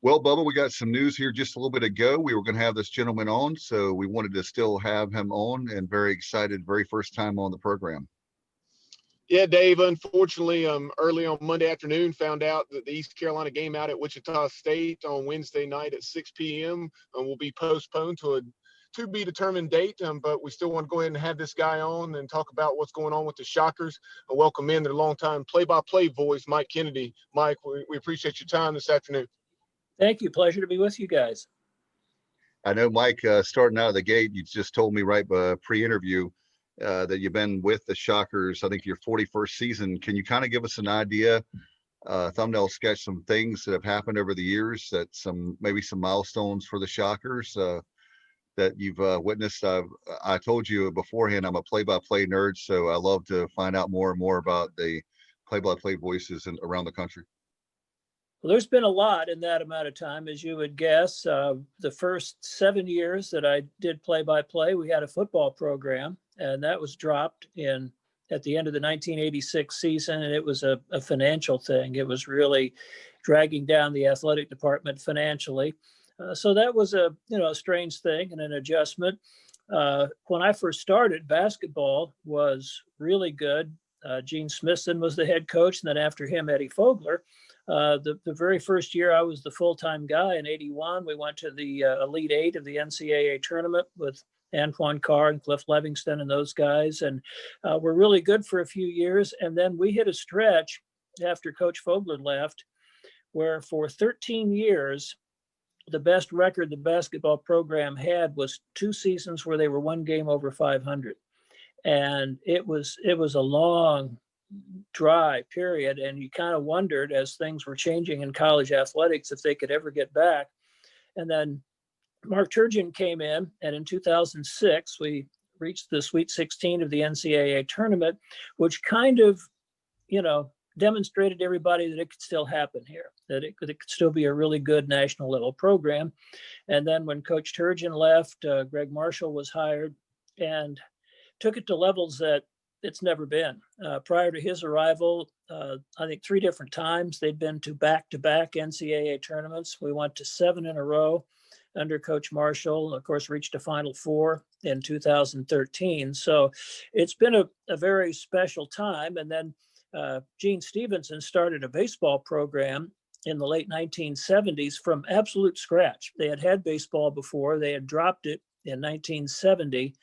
Well, Bubba, we got some news here just a little bit ago. We were going to have this gentleman on, so we wanted to still have him on, and very excited, very first time on the program. Yeah, Dave, unfortunately, early on Monday afternoon, found out that the East Carolina game out at Wichita State on Wednesday night at 6 p.m. Will be postponed to a to-be-determined date, but we still want to go ahead and have this guy on and talk about what's going on with the Shockers. And welcome in their longtime play-by-play voice, Mike Kennedy. Mike, we appreciate your time this afternoon. Thank you. Pleasure to be with you guys. I know, Mike, starting out of the gate, you just told me right pre-interview that you've been with the Shockers, I think your 41st season. Can you kind of give us an idea, thumbnail sketch, some things that have happened over the years, that maybe some milestones for the Shockers that you've witnessed? I told you beforehand, I'm a play-by-play nerd, so I love to find out more and more about the play-by-play voices around the country. Well, there's been a lot in that amount of time, as you would guess. The first 7 years that I did play-by-play, we had a football program, and that was dropped at the end of the 1986 season, and it was a financial thing. It was really dragging down the athletic department financially. So that was a strange thing and an adjustment. When I first started, basketball was really good. Gene Smithson was the head coach, and then after him, Eddie Fogler. The very first year I was the full-time guy in '81, we went to the Elite Eight of the NCAA tournament with Antoine Carr and Cliff Levingston and those guys, and were really good for a few years. And then we hit a stretch after Coach Fogler left, where for 13 years, the best record the basketball program had was 2 seasons where they were 1 game over 500. And it was a long, dry period, and you kind of wondered, as things were changing in college athletics, if they could ever get back. And then Mark Turgeon came in, and in 2006 we reached the Sweet 16 of the NCAA tournament, which kind of demonstrated to everybody that it could still happen here, that it could still be a really good national level program. And then when Coach Turgeon left, Greg Marshall was hired and took it to levels that it's never been. Prior to his arrival, I think 3 different times they'd been to back-to-back NCAA tournaments. We went to 7 in a row under Coach Marshall, and of course reached a Final Four in 2013. So it's been a very special time. And then Gene Stevenson started a baseball program in the late 1970s from absolute scratch. They had baseball before. They had dropped it in 1970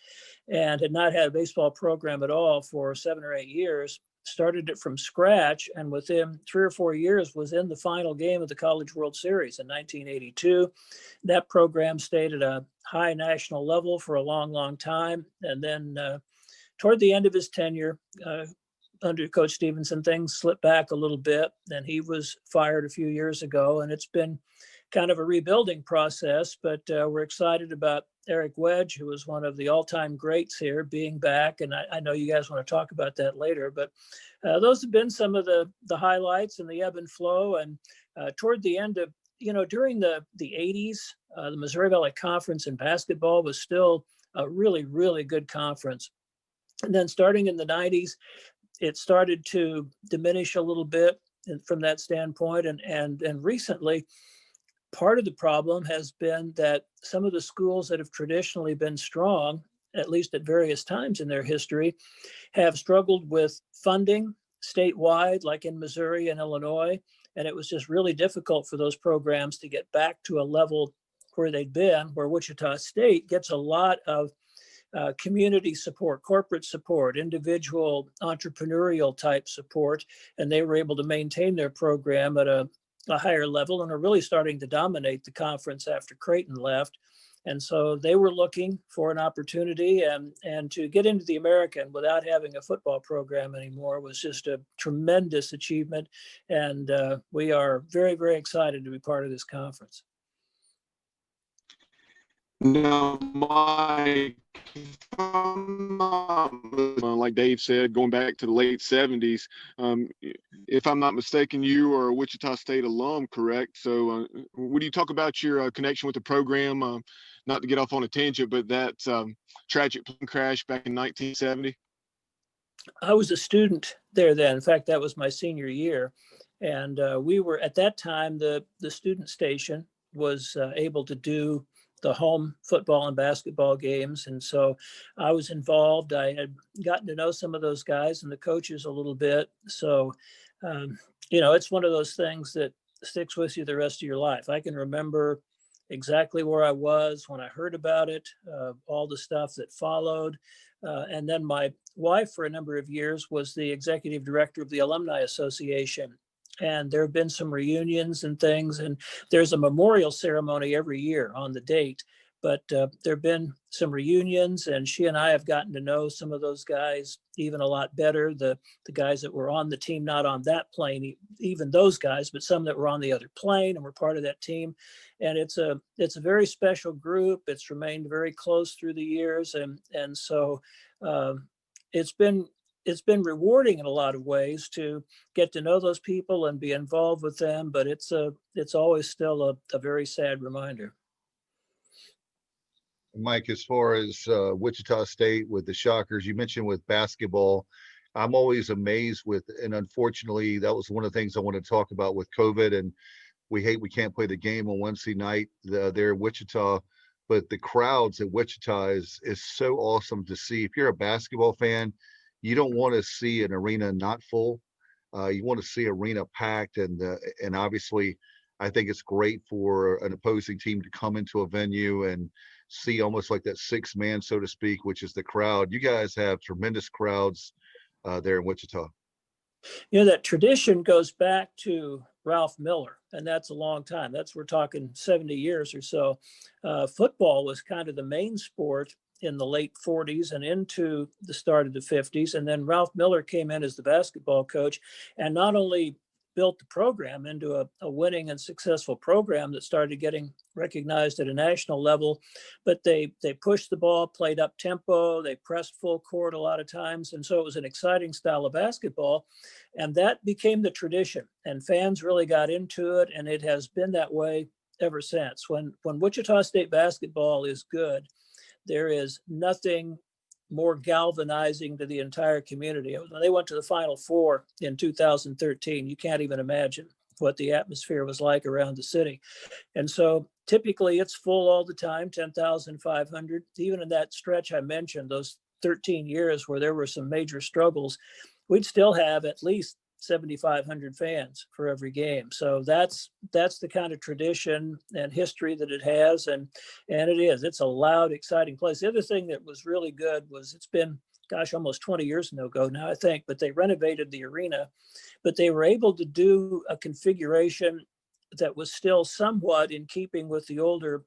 and had not had a baseball program at all for 7 or 8 years. Started it from scratch, and within 3 or 4 years was in the final game of the College World Series in 1982. That program stayed at a high national level for a long, long time. And then toward the end of his tenure, under Coach Stevenson, things slipped back a little bit, and he was fired a few years ago, and it's been kind of a rebuilding process. But we're excited about Eric Wedge, who was one of the all-time greats here, being back, and I know you guys want to talk about that later. But those have been some of the highlights and the ebb and flow. And toward the end of, during the 80s, the Missouri Valley Conference in basketball was still a really, really good conference. And then starting in the 90s, it started to diminish a little bit from that standpoint. And recently, part of the problem has been that some of the schools that have traditionally been strong, at least at various times in their history, have struggled with funding statewide, like in Missouri and Illinois. And it was just really difficult for those programs to get back to a level where they'd been, where Wichita State gets a lot of community support, corporate support, individual entrepreneurial type support, and they were able to maintain their program at a higher level and are really starting to dominate the conference after Creighton left. And so they were looking for an opportunity, and to get into the American without having a football program anymore was just a tremendous achievement. And we are very, very excited to be part of this conference. Now, Mike, like Dave said, going back to the late 70s, if I'm not mistaken, you are a Wichita State alum, correct? So would you talk about your connection with the program, not to get off on a tangent, but that tragic plane crash back in 1970? I was a student there then. In fact, that was my senior year. And we were, at that time, the student station was able to do the home football and basketball games. And so I was involved. I had gotten to know some of those guys and the coaches a little bit. So, it's one of those things that sticks with you the rest of your life. I can remember exactly where I was when I heard about it, all the stuff that followed. And then my wife, for a number of years, was the executive director of the Alumni Association. And there have been some reunions and things, and there's a memorial ceremony every year on the date. But there have been some reunions, and she and I have gotten to know some of those guys even a lot better. The guys that were on the team, not on that plane, even those guys, but some that were on the other plane and were part of that team. And it's a very special group. It's remained very close through the years, and so it's been rewarding in a lot of ways to get to know those people and be involved with them. But it's always still a very sad reminder. Mike, as far as Wichita State with the Shockers, you mentioned with basketball, I'm always amazed with, and unfortunately, that was one of the things I want to talk about with COVID. And we can't play the game on Wednesday night there in Wichita, but the crowds at Wichita is so awesome to see. If you're a basketball fan, you don't want to see an arena not full. You want to see arena packed, and obviously, I think it's great for an opposing team to come into a venue and see almost like that sixth man, so to speak, which is the crowd. You guys have tremendous crowds there in Wichita. That tradition goes back to Ralph Miller, and that's a long time. We're talking 70 years or so. Football was kind of the main sport in the late 40s and into the start of the 50s. And then Ralph Miller came in as the basketball coach and not only built the program into a winning and successful program that started getting recognized at a national level, but they pushed the ball, played up tempo, they pressed full court a lot of times. And so it was an exciting style of basketball. And that became the tradition, and fans really got into it. And it has been that way ever since. When Wichita State basketball is good, there is nothing more galvanizing to the entire community. When they went to the Final Four in 2013, you can't even imagine what the atmosphere was like around the city. And so typically it's full all the time, 10,500. Even in that stretch I mentioned, those 13 years where there were some major struggles, we'd still have at least 7,500 fans for every game. So that's the kind of tradition and history that it has. And it's a loud, exciting place. The other thing that was really good was it's been, almost 20 years ago now, I think, but they renovated the arena, but they were able to do a configuration that was still somewhat in keeping with the older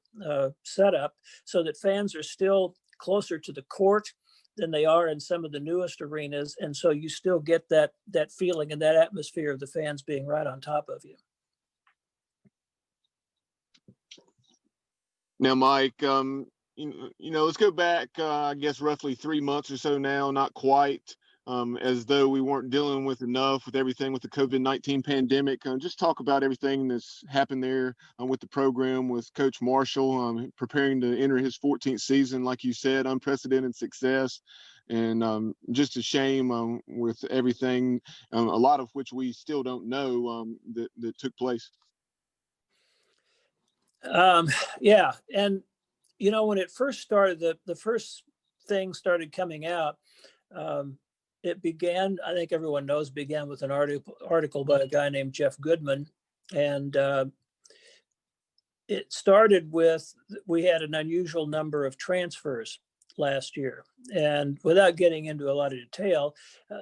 setup, so that fans are still closer to the court than they are in some of the newest arenas. And so you still get that feeling and that atmosphere of the fans being right on top of you. Now, Mike, let's go back, I guess, roughly 3 months or so now, not quite, as though we weren't dealing with enough with everything with the COVID-19 pandemic. Just talk about everything that's happened there with the program, with Coach Marshall, preparing to enter his 14th season, like you said, unprecedented success. And just a shame with everything, a lot of which we still don't know that took place. Yeah. And, when it first started, the first thing started coming out, it began, I think everyone knows, began with an article by a guy named Jeff Goodman. And it started with, we had an unusual number of transfers last year. And without getting into a lot of detail,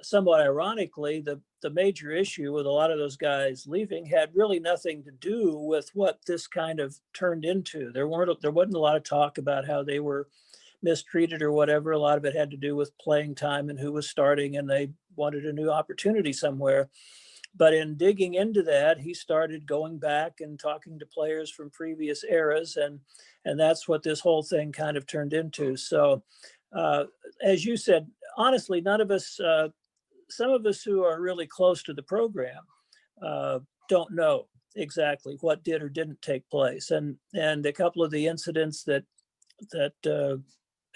somewhat ironically, the major issue with a lot of those guys leaving had really nothing to do with what this kind of turned into. There wasn't a lot of talk about how they were mistreated or whatever. A lot of it had to do with playing time and who was starting, and they wanted a new opportunity somewhere. But in digging into that, he started going back and talking to players from previous eras, and that's what this whole thing kind of turned into. So, as you said, honestly, none of us, some of us who are really close to the program, don't know exactly what did or didn't take place, and a couple of the incidents that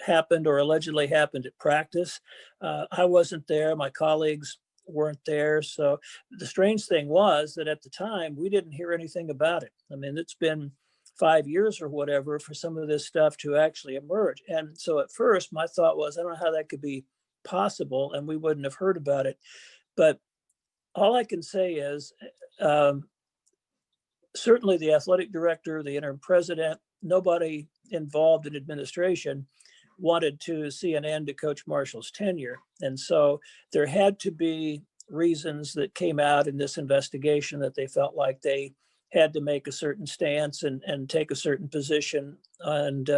happened or allegedly happened at practice, I wasn't there. My colleagues weren't there. So the strange thing was that at the time we didn't hear anything about it. I mean, it's been 5 years or whatever for some of this stuff to actually emerge. And so at first my thought was, I don't know how that could be possible, and we wouldn't have heard about it. But all I can say is, certainly the athletic director, the interim president, nobody involved in administration wanted to see an end to Coach Marshall's tenure. And so there had to be reasons that came out in this investigation that they felt like they had to make a certain stance and take a certain position. And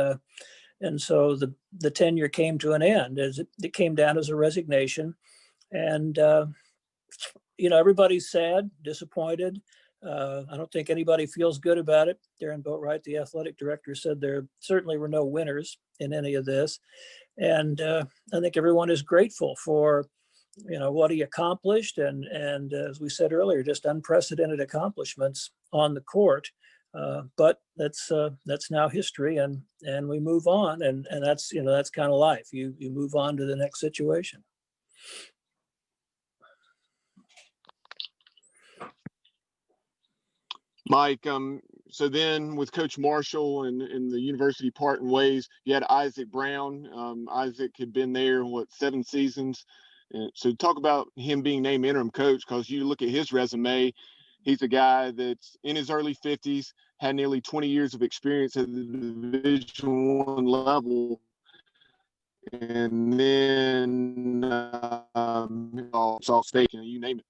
so the tenure came to an end as it came down as a resignation. And, everybody's sad, disappointed. I don't think anybody feels good about it. Darren Boatwright, the athletic director, said there certainly were no winners in any of this. And I think everyone is grateful for, what he accomplished. And as we said earlier, just unprecedented accomplishments on the court. But that's now history, and we move on. And that's, that's kind of life. You move on to the next situation. Mike, so then with Coach Marshall and the university parting ways, you had Isaac Brown. Isaac had been there, 7 seasons. And so talk about him being named interim coach, because you look at his resume, he's a guy that's in his early 50s, had nearly 20 years of experience at the Division I level. And then all state, you name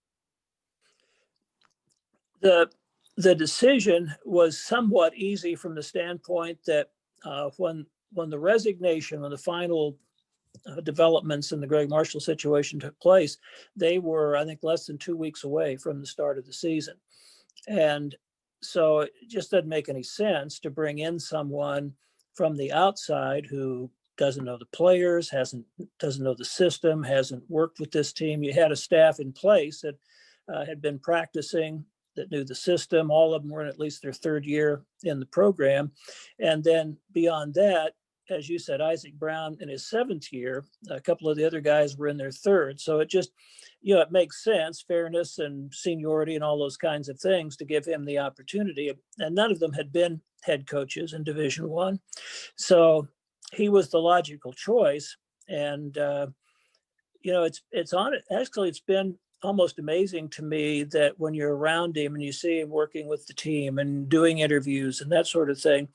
it. The decision was somewhat easy from the standpoint that when the final developments in the Greg Marshall situation took place, they were, I think, less than 2 weeks away from the start of the season. And so it just doesn't make any sense to bring in someone from the outside who doesn't know the players, doesn't know the system, hasn't worked with this team. You had a staff in place that had been practicing, that knew the system. All of them were in at least their 3rd year in the program. And then beyond that, as you said, Isaac Brown in his 7th year, a couple of the other guys were in their 3rd. So it just, it makes sense, fairness and seniority and all those kinds of things to give him the opportunity. And none of them had been head coaches in Division I. So he was the logical choice. And, it's been almost amazing to me that when you're around him and you see him working with the team and doing interviews and that sort of thing,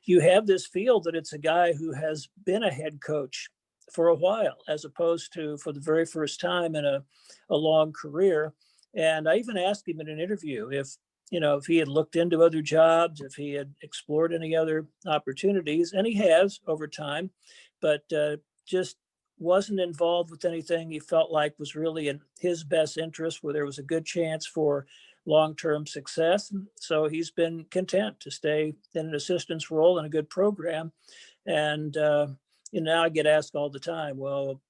you have this feel that it's a guy who has been a head coach for a while, as opposed to for the very first time in a long career. And I even asked him in an interview if he had looked into other jobs, if he had explored any other opportunities, and he has over time, but just wasn't involved with anything he felt like was really in his best interest, where there was a good chance for long-term success. So he's been content to stay in an assistant's role in a good program. And, now I get asked all the time, well,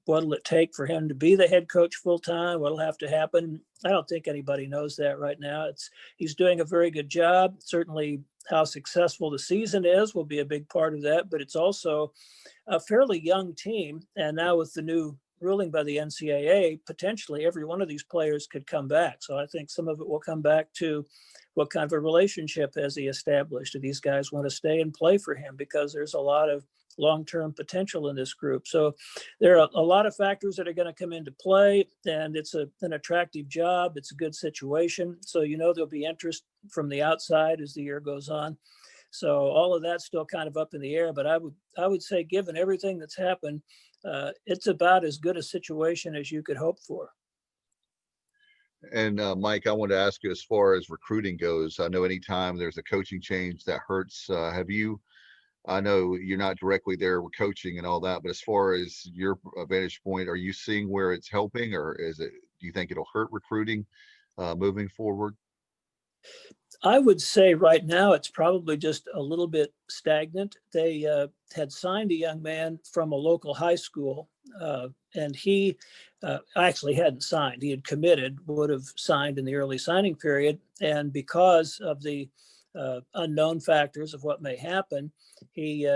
what'll it take for him to be the head coach full-time? What'll have to happen? I don't think anybody knows that right now. He's doing a very good job. Certainly how successful the season is will be a big part of that, but it's also a fairly young team. And now with the new ruling by the NCAA, potentially every one of these players could come back. So I think some of it will come back to what kind of a relationship has he established? Do these guys want to stay and play for him? Because there's a lot of long-term potential in this group. So there are a lot of factors that are going to come into play, and it's an attractive job. It's a good situation. So, there'll be interest from the outside as the year goes on. So all of that's still kind of up in the air, but I would say, given everything that's happened, it's about as good a situation as you could hope for. And Mike, I wanted to ask you, as far as recruiting goes, I know anytime there's a coaching change that hurts. I know you're not directly there with coaching and all that, but as far as your vantage point, are you seeing where it's helping, or do you think it'll hurt recruiting moving forward? I would say right now it's probably just a little bit stagnant. They had signed a young man from a local high school, and he actually hadn't signed. He had committed, would have signed in the early signing period. And because of the unknown factors of what may happen, he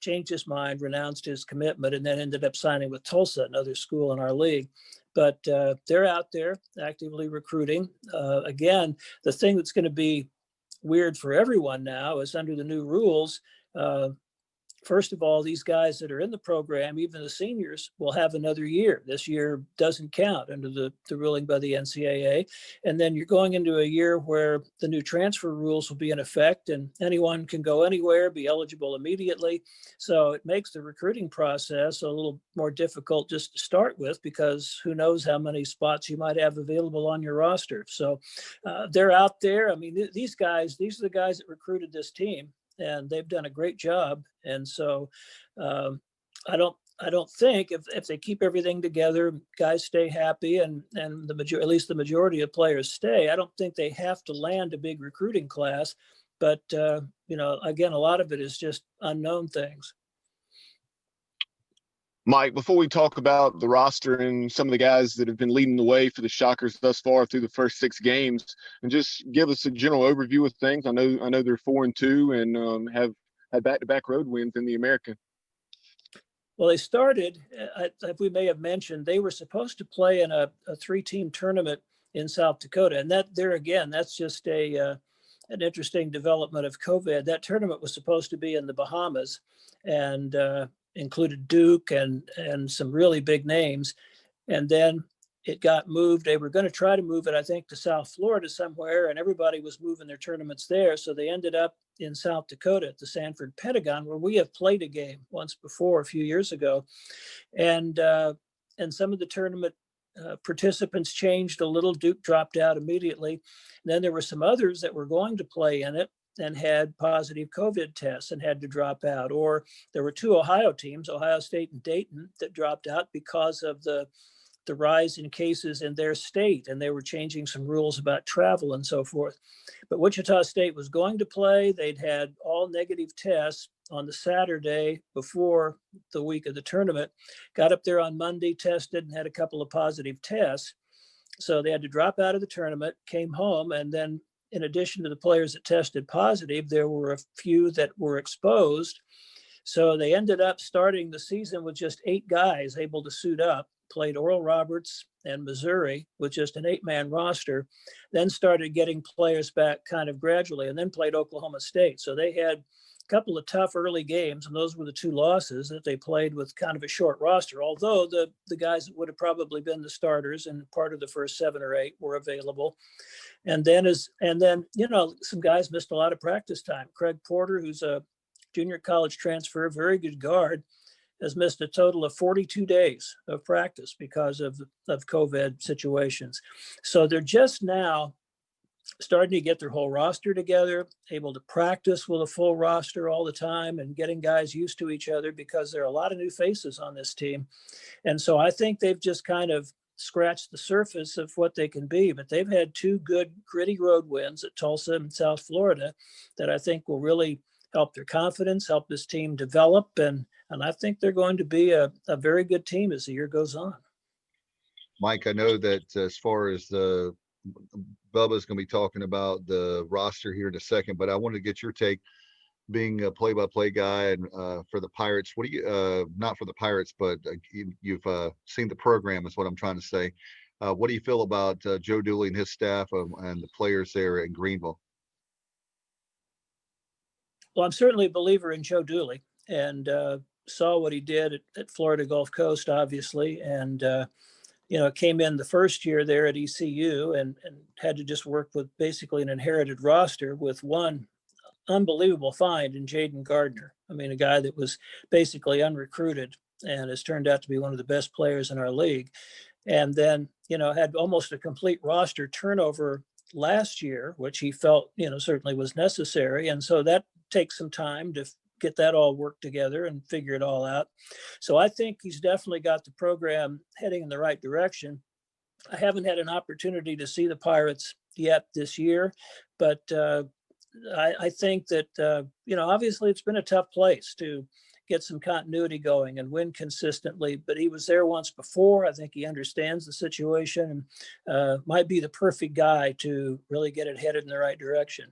changed his mind, renounced his commitment, and then ended up signing with Tulsa, another school in our league. But they're out there actively recruiting. Again, the thing that's going to be weird for everyone now is under the new rules. First of all, these guys that are in the program, even the seniors, will have another year. This year doesn't count under the ruling by the NCAA. And then you're going into a year where the new transfer rules will be in effect and anyone can go anywhere, be eligible immediately. So it makes the recruiting process a little more difficult just to start with, because who knows how many spots you might have available on your roster. So they're out there. I mean, these are the guys that recruited this team, and they've done a great job. And so I don't think if they keep everything together, guys stay happy, and at least the majority of players stay, I don't think they have to land a big recruiting class. But again, a lot of it is just unknown things. Mike, before we talk about the roster and some of the guys that have been leading the way for the Shockers thus far through the first 6 games, and just give us a general overview of things. I know they're 4-2 and have had back-to-back road wins in the American. Well, they started, we may have mentioned, they were supposed to play in a 3-team tournament in South Dakota. And that's just an interesting development of COVID. That tournament was supposed to be in the Bahamas and included Duke and some really big names. And then it got moved. They were going to try to move it, I think, to South Florida somewhere, and everybody was moving their tournaments there. So they ended up in South Dakota at the Sanford Pentagon, where we have played a game once before a few years ago. And some of the tournament participants changed a little. Duke dropped out immediately. And then there were some others that were going to play in it and had positive COVID tests and had to drop out. Or there were 2 Ohio teams, Ohio State and Dayton, that dropped out because of the rise in cases in their state, and they were changing some rules about travel and so forth. But Wichita State was going to play. They'd had all negative tests on the Saturday before the week of the tournament, got up there on Monday, tested, and had a couple of positive tests. So they had to drop out of the tournament, came home, and then in addition to the players that tested positive, there were a few that were exposed. So they ended up starting the season with just 8 guys able to suit up, played Oral Roberts and Missouri with just an 8-man roster, then started getting players back kind of gradually, and then played Oklahoma State. So they had a couple of tough early games, and those were the 2 losses that they played with kind of a short roster, although the guys that would have probably been the starters and part of the first 7 or 8 were available. And then some guys missed a lot of practice time. Craig Porter, who's a junior college transfer, very good guard, has missed a total of 42 days of practice because of COVID situations. So they're just now starting to get their whole roster together, able to practice with a full roster all the time and getting guys used to each other, because there are a lot of new faces on this team. And so I think they've just kind of scratched the surface of what they can be, but they've had 2 good gritty road wins at Tulsa and South Florida that I think will really help their confidence, help this team develop. And I think they're going to be a very good team as the year goes on. Mike, I know that as far as Bubba's going to be talking about the roster here in a second, but I wanted to get your take, being a play-by-play guy and for the Pirates. What do you, not for the Pirates, but you've seen the program is what I'm trying to say. What do you feel about Joe Dooley and his staff and the players there in Greenville? Well, I'm certainly a believer in Joe Dooley, and saw what he did at Florida Gulf Coast, obviously. And, came in the first year there at ECU and had to just work with basically an inherited roster with one unbelievable find in Jaden Gardner. I mean, a guy that was basically unrecruited and has turned out to be one of the best players in our league. And then, had almost a complete roster turnover last year, which he felt, certainly was necessary. And so that takes some time to get that all worked together and figure it all out. So I think he's definitely got the program heading in the right direction. I haven't had an opportunity to see the Pirates yet this year, but I think that, obviously it's been a tough place to get some continuity going and win consistently, but he was there once before. I think he understands the situation and might be the perfect guy to really get it headed in the right direction.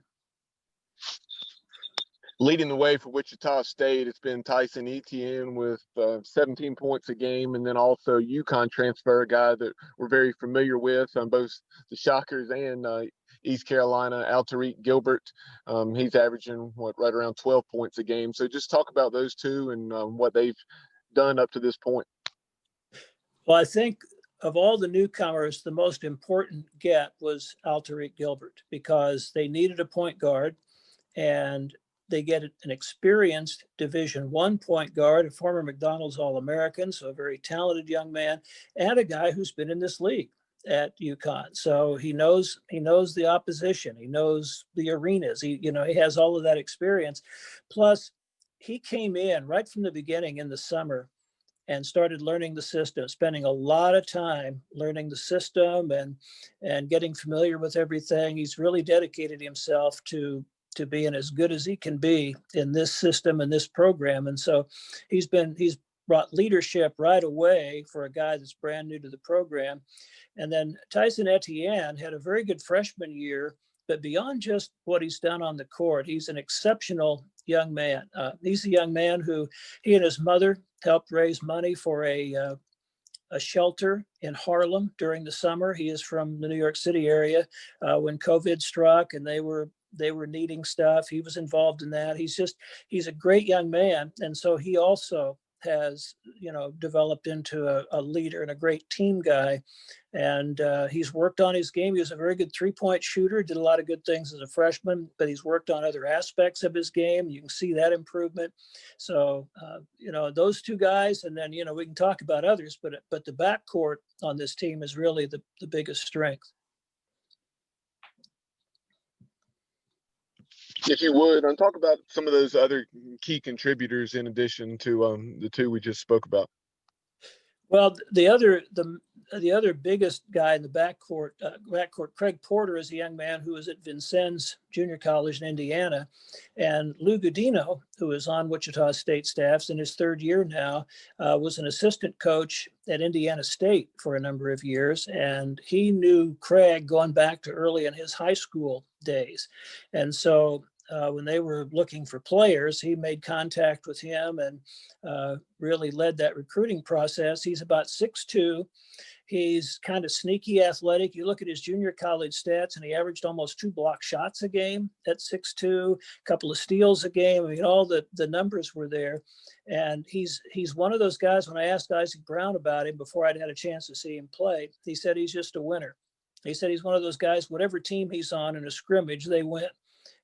Leading the way for Wichita State, it's been Tyson Etienne with 17 points a game, and then also UConn transfer, a guy that we're very familiar with on both the Shockers and East Carolina, Alterique Gilbert. He's averaging right around 12 points a game. So just talk about those two and what they've done up to this point. Well, I think of all the newcomers, the most important get was Alterique Gilbert because they needed a point guard, and they get an experienced Division I point guard, a former McDonald's All-American, so a very talented young man, and a guy who's been in this league at UConn. So he knows the opposition, he knows the arenas, he has all of that experience. Plus, he came in right from the beginning in the summer and started learning the system, spending a lot of time learning the system and getting familiar with everything. He's really dedicated himself to being as good as he can be in this system and this program. And so he's brought leadership right away for a guy that's brand new to the program. And then Tyson Etienne had a very good freshman year, but beyond just what he's done on the court, he's an exceptional young man. He's a young man who he and his mother helped raise money for a shelter in Harlem during the summer. He is from the New York City area. When COVID struck and they were needing stuff, he was involved in that. He's a great young man. And so he also has, developed into a leader and a great team guy. And he's worked on his game. He was a very good 3-point shooter, did a lot of good things as a freshman, but he's worked on other aspects of his game. You can see that improvement. So, those two guys, and then, we can talk about others, but the backcourt on this team is really the biggest strength. If you would, and talk about some of those other key contributors in addition to the two we just spoke about. Well, the other biggest guy in the backcourt, Craig Porter, is a young man who was at Vincennes Junior College in Indiana, and Lou Godino, who is on Wichita State staffs in his third year now, was an assistant coach at Indiana State for a number of years, and he knew Craig going back to early in his high school days, and so when they were looking for players, he made contact with him and really led that recruiting process. He's about 6'2". He's kind of sneaky athletic. You look at his junior college stats, and he averaged almost 2 block shots a game at 6'2", a couple of steals a game. I mean, all the numbers were there. And he's one of those guys, when I asked Isaac Brown about him before I'd had a chance to see him play, he said he's just a winner. He said he's one of those guys, whatever team he's on in a scrimmage, they win.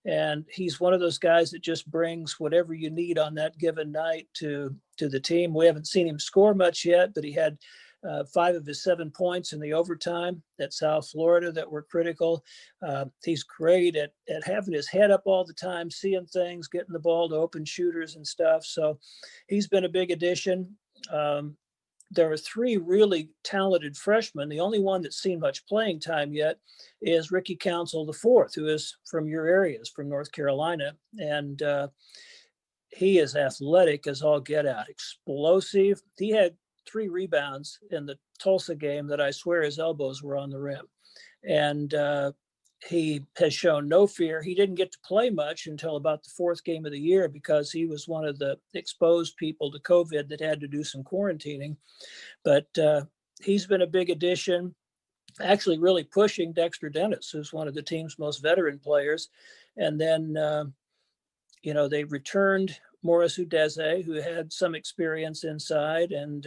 And he's one of those guys that just brings whatever you need on that given night to the team. We haven't seen him score much yet, but he had 5 of his 7 points in the overtime at South Florida that were critical. He's great at having his head up all the time, seeing things, getting the ball to open shooters and stuff. So he's been a big addition. There are 3 really talented freshmen. The only one that's seen much playing time yet is Ricky Council IV, who is from your areas, from North Carolina. And he is athletic as all get out, explosive. He had 3 rebounds in the Tulsa game that I swear his elbows were on the rim. And he has shown no fear. He didn't get to play much until about the 4th game of the year because he was one of the exposed people to COVID that had to do some quarantining. But he's been a big addition, actually really pushing Dexter Dennis, who's one of the team's most veteran players. And then, they returned Morris Udeze, who had some experience inside, and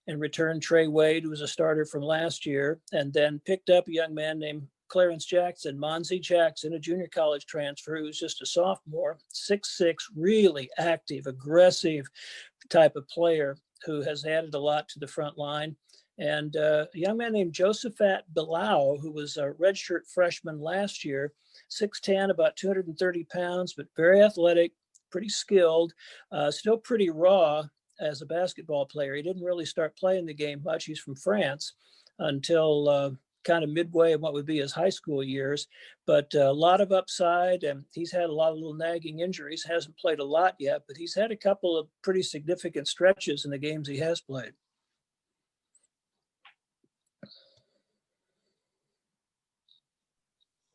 returned Trey Wade, who was a starter from last year, and then picked up a young man named Clarence Jackson, Monzie Jackson, a junior college transfer who's just a sophomore, 6'6", really active, aggressive type of player who has added a lot to the front line. And a young man named Josephat Bilal, who was a redshirt freshman last year, 6'10", about 230 pounds, but very athletic, pretty skilled, still pretty raw as a basketball player. He didn't really start playing the game much. He's from France until kind of midway in what would be his high school years, but a lot of upside, and he's had a lot of little nagging injuries, hasn't played a lot yet, but he's had a couple of pretty significant stretches in the games he has played.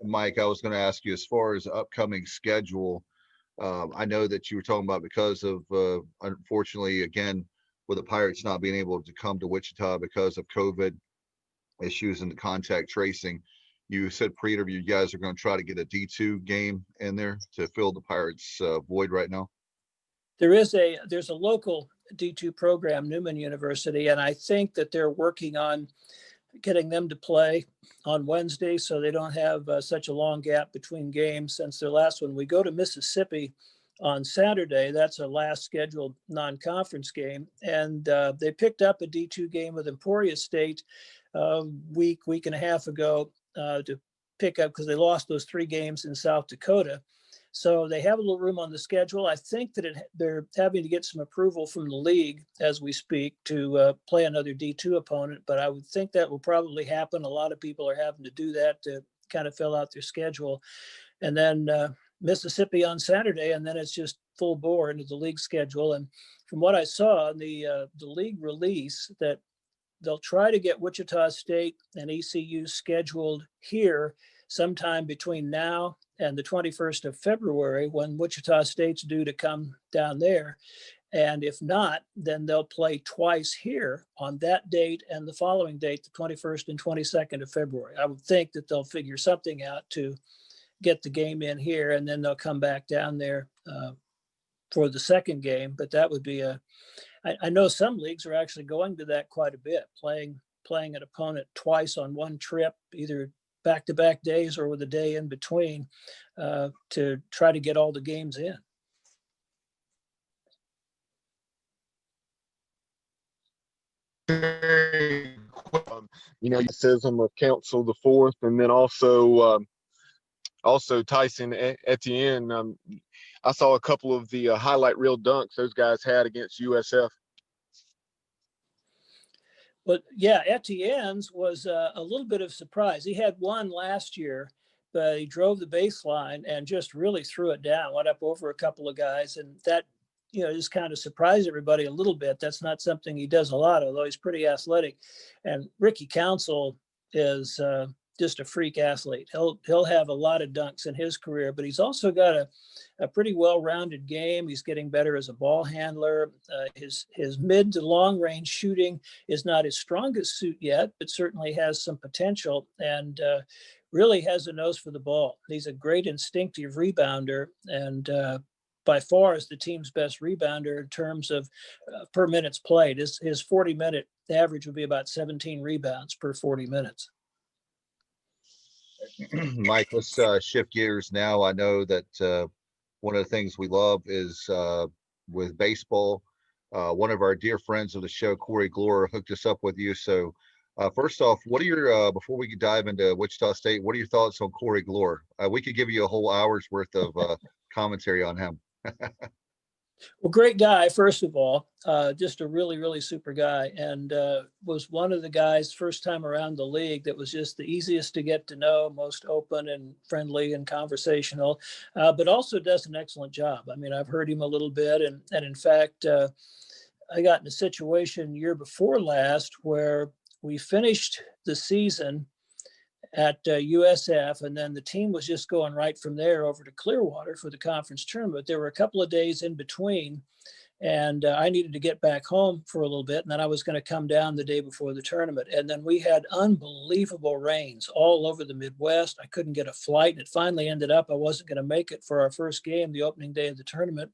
Mike, I was going to ask you, as far as upcoming schedule, I know that you were talking about because of, unfortunately, again, with the Pirates not being able to come to Wichita because of COVID issues and the contact tracing, you said pre-interview, you guys are going to try to get a D2 game in there to fill the Pirates void right now. There's a local D2 program, Newman University, and I think that they're working on getting them to play on Wednesday so they don't have such a long gap between games since their last one. We go to Mississippi on Saturday. That's our last scheduled non-conference game. And they picked up a D2 game with Emporia State week and a half ago to pick up because they lost those 3 games in South Dakota. So they have a little room on the schedule. I think that they're having to get some approval from the league as we speak to play another D2 opponent, but I would think that will probably happen. A lot of people are having to do that to kind of fill out their schedule. And then Mississippi on Saturday, and then it's just full bore into the league schedule. And from what I saw in the league release, that they'll try to get Wichita State and ECU scheduled here sometime between now and the 21st of February, when Wichita State's due to come down there. And if not, then they'll play twice here on that date and the following date, the 21st and 22nd of February. I would think that they'll figure something out to get the game in here, and then they'll come back down there for the second game. But that would be I know some leagues are actually going to that quite a bit, playing an opponent twice on one trip, either back-to-back days or with a day in between, to try to get all the games in. Criticism of Council the Fourth, and then also Tyson Etienne. I saw a couple of the highlight reel dunks those guys had against USF. But yeah, Etienne's was a little bit of surprise. He had one last year, but he drove the baseline and just really threw it down, went up over a couple of guys. And that, just kind of surprised everybody a little bit. That's not something he does a lot, although he's pretty athletic. And Ricky Council is just a freak athlete. He'll have a lot of dunks in his career, but he's also got a pretty well-rounded game. He's getting better as a ball handler. His mid to long range shooting is not his strongest suit yet, but certainly has some potential, and really has a nose for the ball. He's a great instinctive rebounder, and by far is the team's best rebounder in terms of per minutes played. His 40-minute average would be about 17 rebounds per 40 minutes. Mike, let's shift gears now. I know that one of the things we love is with baseball. One of our dear friends of the show, Corey Glor, hooked us up with you. So first off, what are your, before we dive into Wichita State, what are your thoughts on Corey Glor? We could give you a whole hour's worth of commentary on him. Well, great guy, first of all, just a really, really super guy, and was one of the guys first time around the league that was just the easiest to get to know, most open and friendly and conversational, but also does an excellent job. I mean, I've heard him a little bit, and in fact, I got in a situation year before last where we finished the season at USF, and then the team was just going right from there over to Clearwater for the conference tournament. There were a couple of days in between, and I needed to get back home for a little bit, and then I was going to come down the day before the tournament. And then we had unbelievable rains all over the Midwest. I couldn't get a flight, and it finally ended up I wasn't going to make it for our first game, the opening day of the tournament.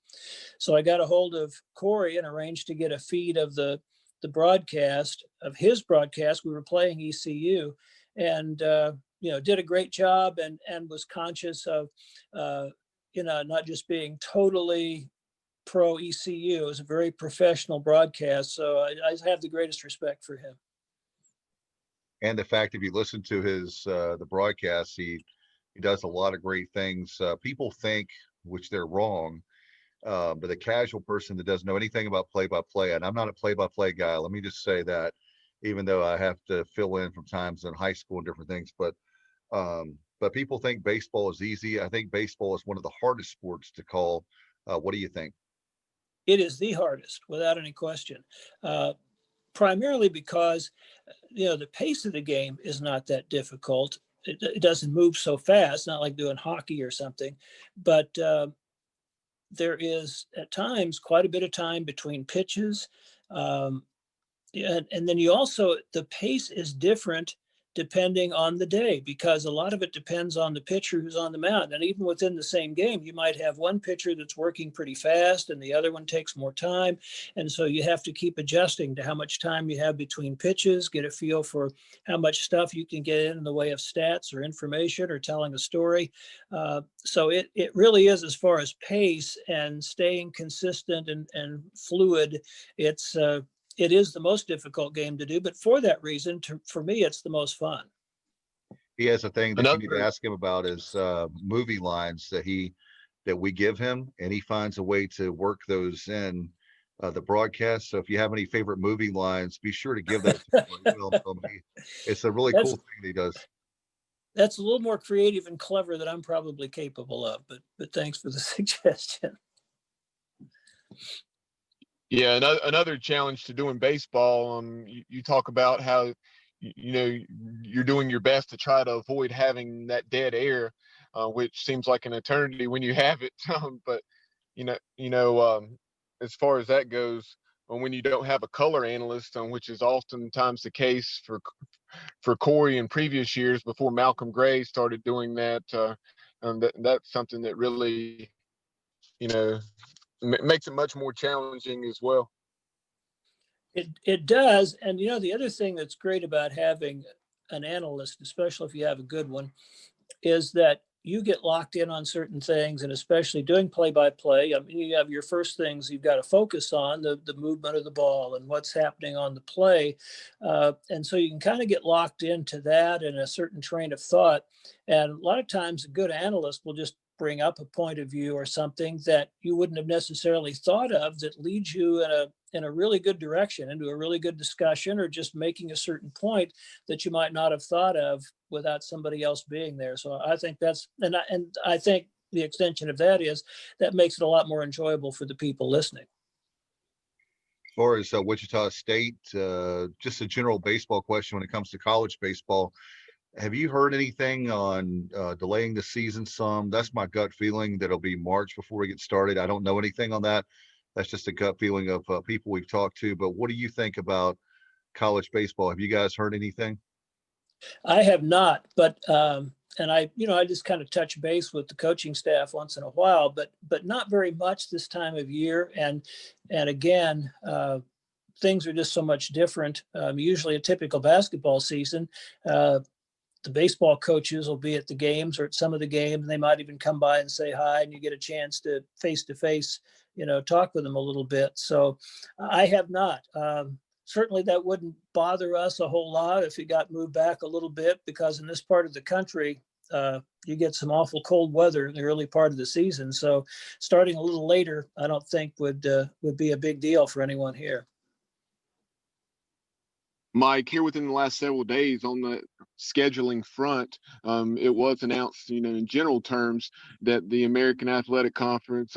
So I got a hold of Corey and arranged to get a feed of the broadcast, of his broadcast. We were playing ECU, and did a great job, and was conscious of not just being totally pro ECU. It was a very professional broadcast, so I have the greatest respect for him. And the fact, if you listen to his the broadcast, he does a lot of great things. People think, which they're wrong, but the casual person that doesn't know anything about play-by-play, and I'm not a play-by-play guy, let me just say that, even though I have to fill in from times in high school and different things, but people think baseball is easy. I think baseball is one of the hardest sports to call. What do you think? It is the hardest, without any question. Primarily because, the pace of the game is not that difficult. It doesn't move so fast, not like doing hockey or something, but there is at times quite a bit of time between pitches. And then you also, the pace is different depending on the day, because a lot of it depends on the pitcher who's on the mound. And even within the same game, you might have one pitcher that's working pretty fast and the other one takes more time. And so you have to keep adjusting to how much time you have between pitches, get a feel for how much stuff you can get in the way of stats or information or telling a story. So it really is, as far as pace and staying consistent and fluid, it is the most difficult game to do, but for that reason, for me, it's the most fun. He has a thing that you need to Another, ask him about is movie lines that we give him, and he finds a way to work those in the broadcast. So if you have any favorite movie lines, be sure to give that to him. Or email them to me. It's a really cool thing that he does. That's a little more creative and clever than I'm probably capable of, but thanks for the suggestion. yeah, another challenge to doing baseball. You talk about how you're doing your best to try to avoid having that dead air, which seems like an eternity when you have it. But as far as that goes, when you don't have a color analyst, which is oftentimes the case for Corey in previous years before Malcolm Gray started doing that, that's something that really makes it much more challenging as well. It does. And, the other thing that's great about having an analyst, especially if you have a good one, is that you get locked in on certain things, and especially doing play-by-play. I mean, you have your first things you've got to focus on, the movement of the ball and what's happening on the play. And so you can kind of get locked into that and a certain train of thought. And a lot of times a good analyst will just bring up a point of view or something that you wouldn't have necessarily thought of that leads you in a really good direction, into a really good discussion, or just making a certain point that you might not have thought of without somebody else being there. So I think and I think the extension of that is that makes it a lot more enjoyable for the people listening. As far as Wichita State, just a general baseball question when it comes to college baseball. Have you heard anything on delaying the season some? That's my gut feeling that it'll be March before we get started. I don't know anything on that. That's just a gut feeling of people we've talked to. But what do you think about college baseball? Have you guys heard anything? I have not, but and I just kind of touch base with the coaching staff once in a while, but not very much this time of year. And again, things are just so much different. Usually a typical basketball season, the baseball coaches will be at the games or at some of the games, and they might even come by and say hi, and you get a chance to face, talk with them a little bit. So I have not. Certainly that wouldn't bother us a whole lot if it got moved back a little bit, because in this part of the country, you get some awful cold weather in the early part of the season. So starting a little later, I don't think would be a big deal for anyone here. Mike, here within the last several days on the scheduling front, it was announced, in general terms, that the American Athletic Conference,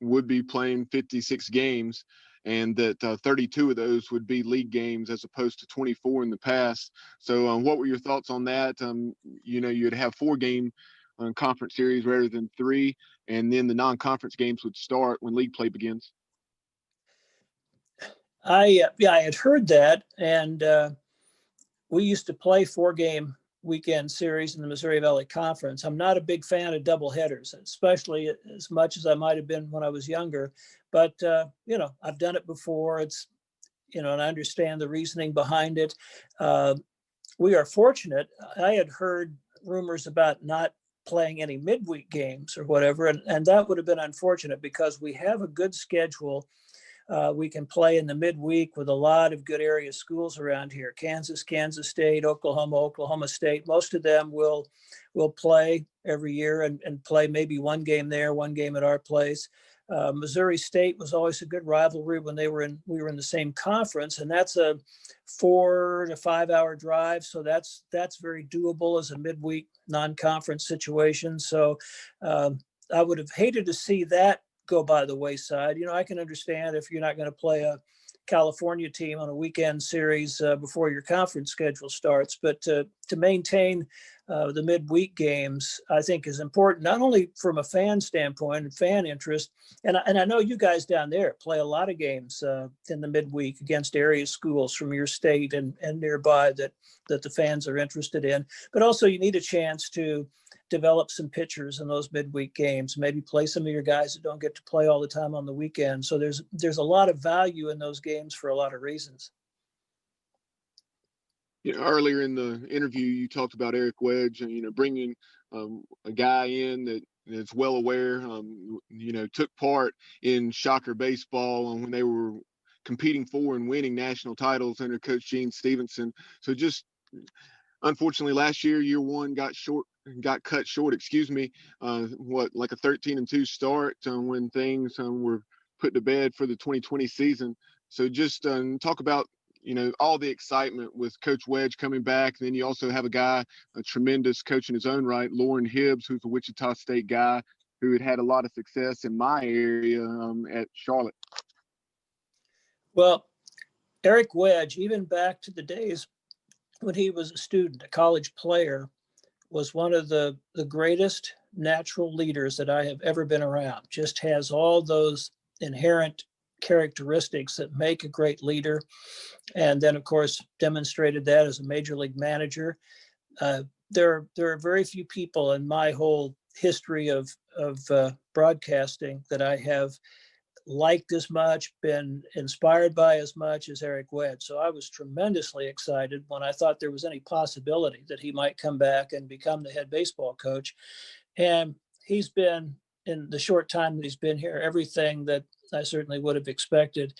would be playing 56 games, and that 32 of those would be league games as opposed to 24 in the past. So, what were your thoughts on that? You'd have 4-game conference series rather than 3, and then the non-conference games would start when league play begins. I had heard that, and we used to play 4-game weekend series in the Missouri Valley Conference. I'm not a big fan of double headers, especially as much as I might have been when I was younger. But I've done it before. It's and I understand the reasoning behind it. We are fortunate. I had heard rumors about not playing any midweek games or whatever, and that would have been unfortunate because we have a good schedule. We can play in the midweek with a lot of good area schools around here: Kansas State, Oklahoma State. Most of them will play every year and play maybe one game there, one game at our place. Missouri State was always a good rivalry when we were in the same conference, and that's a 4 to 5 hour drive. So that's very doable as a midweek non-conference situation. So I would have hated to see that go by the wayside. I can understand if you're not going to play a California team on a weekend series before your conference schedule starts, but to maintain the midweek games, I think is important, not only from a fan standpoint and fan interest. And I know you guys down there play a lot of games in the midweek against area schools from your state and nearby that the fans are interested in. But also you need a chance to develop some pitchers in those midweek games, maybe play some of your guys that don't get to play all the time on the weekend. So there's a lot of value in those games for a lot of reasons. Earlier in the interview, you talked about Eric Wedge and, bringing a guy in that's well aware, took part in Shocker baseball when they were competing for and winning national titles under Coach Gene Stevenson. So just unfortunately, last year one got cut short, like a 13-2 start when things were put to bed for the 2020 season. So just talk about all the excitement with Coach Wedge coming back. And then you also have a tremendous coach in his own right, Lauren Hibbs, who's a Wichita State guy who had a lot of success in my area at Charlotte. Well, Eric Wedge, even back to the days when he was a student, a college player, was one of the greatest natural leaders that I have ever been around. Just has all those inherent characteristics that make a great leader. And then, of course, demonstrated that as a major league manager. There are very few people in my whole history of broadcasting that I have liked as much, been inspired by as much as Eric Wedge. So I was tremendously excited when I thought there was any possibility that he might come back and become the head baseball coach. And he's been, in the short time that he's been here, everything that I certainly would have expected.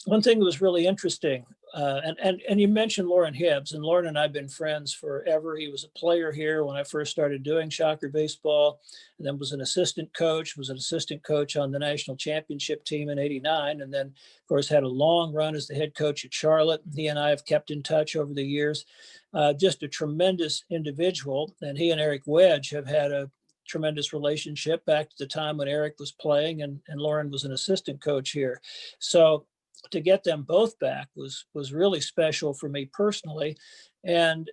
One thing that was really interesting, and you mentioned Lauren Hibbs, and Lauren and I have been friends forever. He was a player here when I first started doing Shocker baseball, and then was an assistant coach on the national championship team in '89, and then, of course, had a long run as the head coach at Charlotte. He and I have kept in touch over the years. Just a tremendous individual, and he and Eric Wedge have had a tremendous relationship back to the time when Eric was playing and Lauren was an assistant coach here. So to get them both back was really special for me personally. And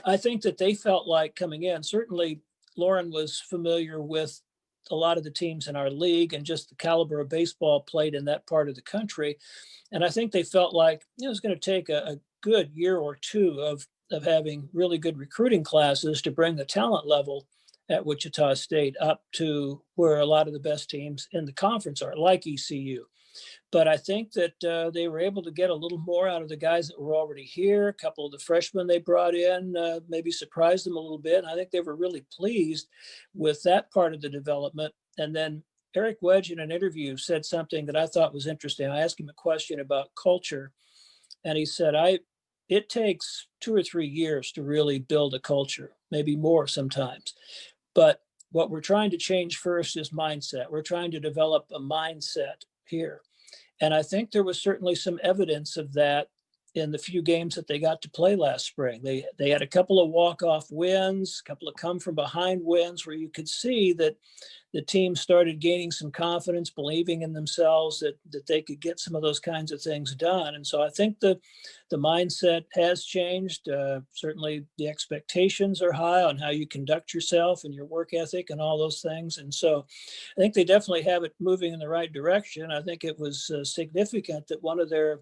I think that they felt like coming in, certainly Lauren was familiar with a lot of the teams in our league and just the caliber of baseball played in that part of the country. And I think they felt like it was going to take a good year or two of having really good recruiting classes to bring the talent level at Wichita State up to where a lot of the best teams in the conference are, like ECU. But I think that they were able to get a little more out of the guys that were already here. A couple of the freshmen they brought in maybe surprised them a little bit. And I think they were really pleased with that part of the development. And then Eric Wedge in an interview said something that I thought was interesting. I asked him a question about culture, and he said, it takes 2 or 3 years to really build a culture, maybe more sometimes. But what we're trying to change first is mindset. We're trying to develop a mindset here. And I think there was certainly some evidence of that in the few games that they got to play last spring. They had a couple of walk-off wins, a couple of come from behind wins where you could see that the team started gaining some confidence, believing in themselves that they could get some of those kinds of things done. And so I think the mindset has changed. Certainly the expectations are high on how you conduct yourself and your work ethic and all those things. And so I think they definitely have it moving in the right direction. I think it was significant that one of their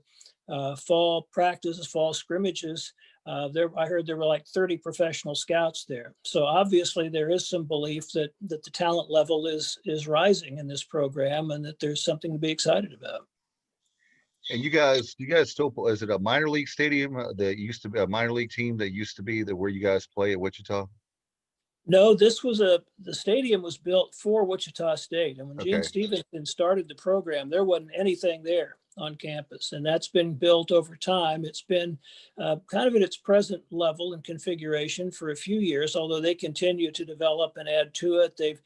fall practices, fall scrimmages, I heard there were like 30 professional scouts there. So obviously there is some belief that the talent level is rising in this program and that there's something to be excited about. And you guys still, is it a minor league stadium that used to be a minor league team that used to be where you guys play at Wichita? No, the stadium was built for Wichita State. And when Gene Stevenson started the program, there wasn't anything there on campus. And that's been built over time. It's been kind of at its present level and configuration for a few years, although they continue to develop and add to it. They've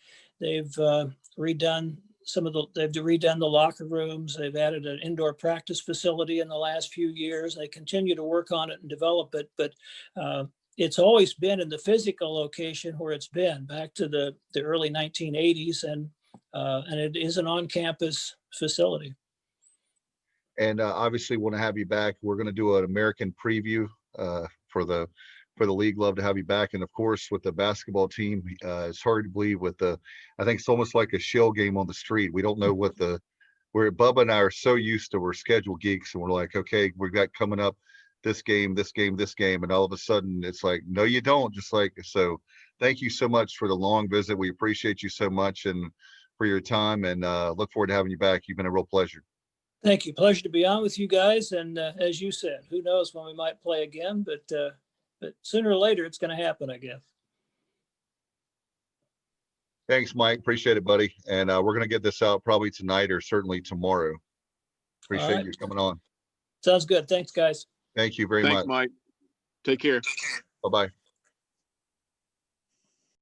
redone the locker rooms. They've added an indoor practice facility in the last few years. They continue to work on it and develop it. But it's always been in the physical location where it's been back to the early 1980s. And it is an on-campus facility. And obviously want to have you back. We're going to do an American preview for the for the league. Love to have you back. And of course, with the basketball team, it's hard to believe with I think it's almost like a shell game on the street. We don't know what where Bubba and I are so used to, we're schedule geeks and we're like, okay, we've got coming up this game, this game, this game. And all of a sudden it's like, no, you don't. Just like, so thank you so much for the long visit. We appreciate you so much and for your time, and look forward to having you back. You've been a real pleasure. Thank you. Pleasure to be on with you guys. And as you said, who knows when we might play again, but sooner or later it's going to happen, I guess. Thanks, Mike. Appreciate it, buddy. And we're going to get this out probably tonight or certainly tomorrow. Appreciate right. you coming on. Sounds good. Thanks, guys. Thank you very Thanks, much. Mike. Take care. Bye-bye.